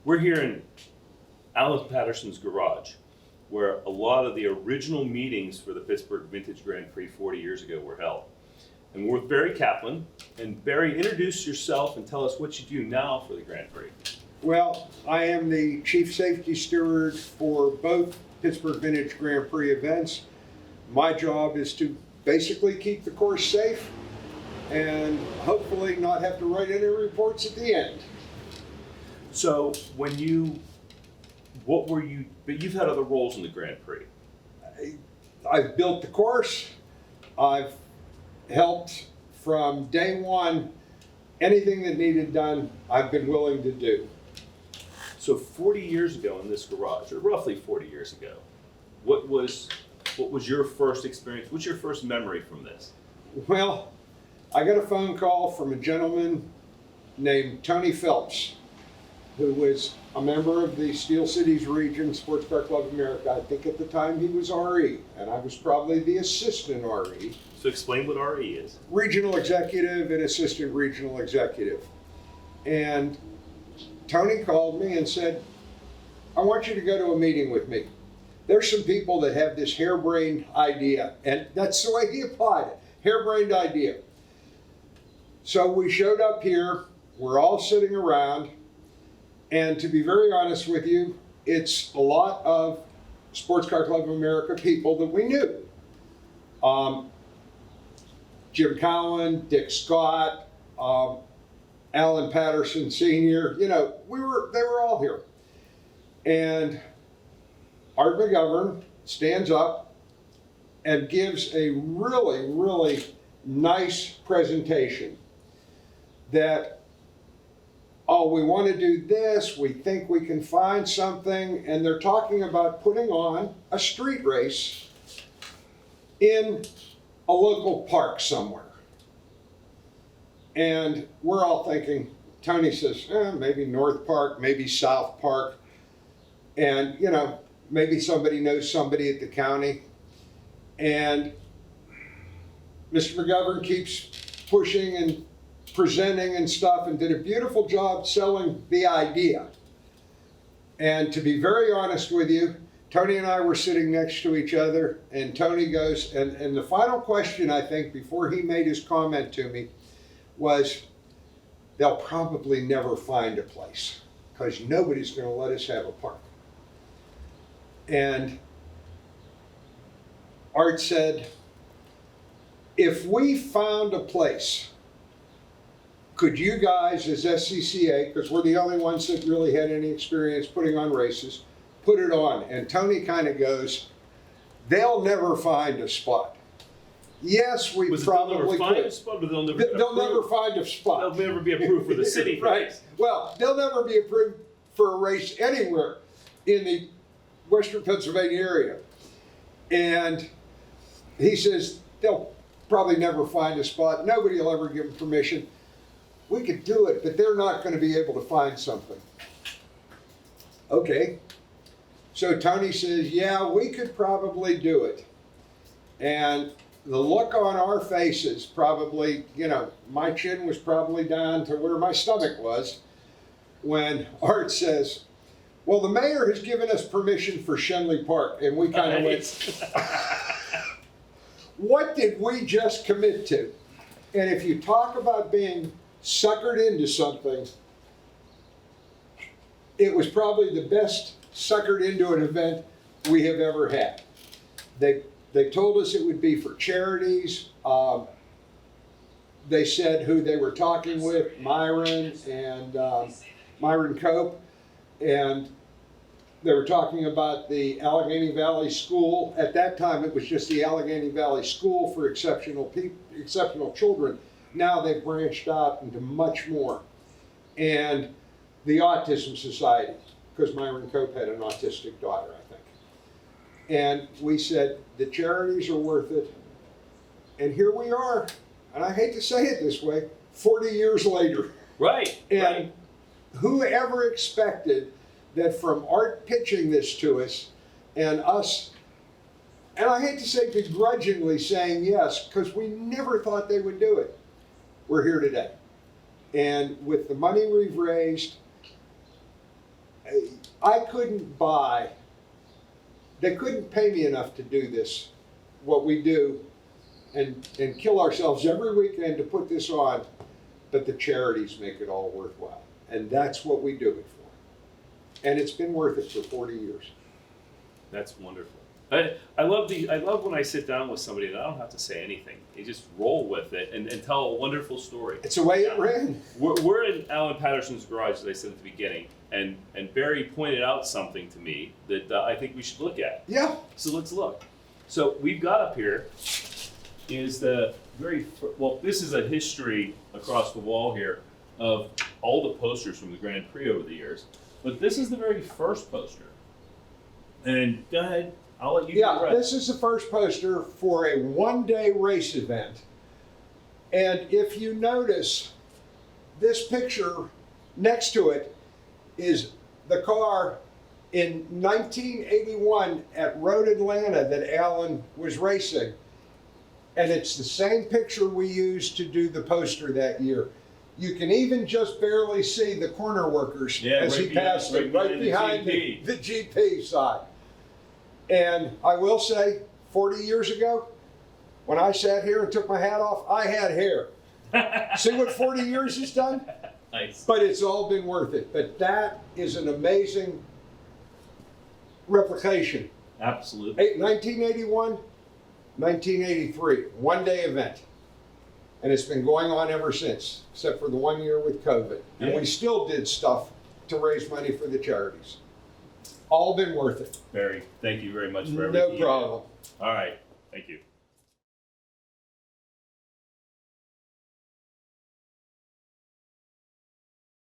We're here in Alan Patterson's garage, where a lot of the original meetings for the Pittsburgh Vintage Grand Prix 40 years ago were held. And we're with Barry Kaplan. And Barry, introduce yourself and tell us what you do now for the Grand Prix. Well, I am the Chief Safety Steward for both Pittsburgh Vintage Grand Prix events. My job is to basically keep the course safe and hopefully not have to write any reports at the end. So but you've had other roles in the Grand Prix. I've built the course. I've helped from day one. Anything that needed done, I've been willing to do. So 40 years ago in this garage, or roughly 40 years ago, what was your first experience? What's your first memory from this? Well, I got a phone call from a gentleman named Tony Phelps, who was a member of the Steel Cities Region Sports Car Club of America. I think at the time he was RE, and I was probably the assistant RE. So explain what RE is. Regional executive and assistant regional executive. And Tony called me and said, I want you to go to a meeting with me. There's some people that have this harebrained idea, and that's the way he applied it, harebrained idea. So we showed up here, we're all sitting around, and to be very honest with you, it's a lot of Sports Car Club of America people that we knew. Jim Cowan, Dick Scott, Alan Patterson Sr., they were all here. And Art McGovern stands up and gives a really, really nice presentation that, we want to do this, we think we can find something, and they're talking about putting on a street race in a local park somewhere. And we're all thinking, Tony says, maybe North Park, maybe South Park, and maybe somebody knows somebody at the county. And Mr. McGovern keeps pushing and presenting and stuff, and did a beautiful job selling the idea. And to be very honest with you, Tony and I were sitting next to each other, and Tony goes, and the final question, I think, before he made his comment to me was, they'll probably never find a place because nobody's going to let us have a park. And Art said, if we found a place, could you guys as SCCA, because we're the only ones that really had any experience putting on races, put it on? And Tony kind of goes, they'll never find a spot. Yes, we probably they'll never find a spot, but they'll never find a spot. They'll never be approved for the city. Right. Well, they'll never be approved for a race anywhere in the Western Pennsylvania area. And he says, they'll probably never find a spot. Nobody will ever give them permission. We could do it, but they're not going to be able to find something. Okay. So Tony says, yeah, we could probably do it. And the look on our faces probably, my chin was probably down to where my stomach was when Art says, well, the mayor has given us permission for Shenley Park. And we kind of went, what did we just commit to? And if you talk about being suckered into something, it was probably the best suckered into an event we have ever had. They told us it would be for charities. They said who they were talking with, Myron and Myron Cope, and they were talking about the Allegheny Valley School. At that time, it was just the Allegheny Valley School for exceptional children. Now they've branched out into much more. And the Autism Society, because Myron Cope had an autistic daughter, I think. And we said, the charities are worth it. And here we are, and I hate to say it this way, 40 years later. Right. And whoever expected that from Art pitching this to us and us, and I hate to say begrudgingly saying yes, because we never thought they would do it. We're here today. And with the money we've raised, I couldn't buy, they couldn't pay me enough to do this, what we do, and kill ourselves every weekend to put this on, but the charities make it all worthwhile. And that's what we do it for. And it's been worth it for 40 years. That's wonderful. I love when I sit down with somebody and I don't have to say anything. They just roll with it and tell a wonderful story. It's the way it ran. We're in Alan Patterson's garage, as I said at the beginning, and Barry pointed out something to me that I think we should look at. Yeah. So let's look. So we've got up here is the well, this is a history across the wall here of all the posters from the Grand Prix over the years. But this is the very first poster. And go ahead, I'll let you Yeah, direct. this is the first poster for a one-day race event. And if you notice, this picture next to it is the car in 1981 at Road Atlanta that Alan was racing. And it's the same picture we used to do the poster that year. You can even just barely see the corner workers as he passed them, right behind the GP side. And I will say, 40 years ago, when I sat here and took my hat off, I had hair. See what 40 years has done? Nice. But it's all been worth it. But that is an amazing replication. Absolutely. 1981, 1983, one-day event. And it's been going on ever since, except for the 1 year with COVID. And Yeah. we still did stuff to raise money for the charities. All been worth it. Barry, thank you very much for everything. No problem. All right. Thank you.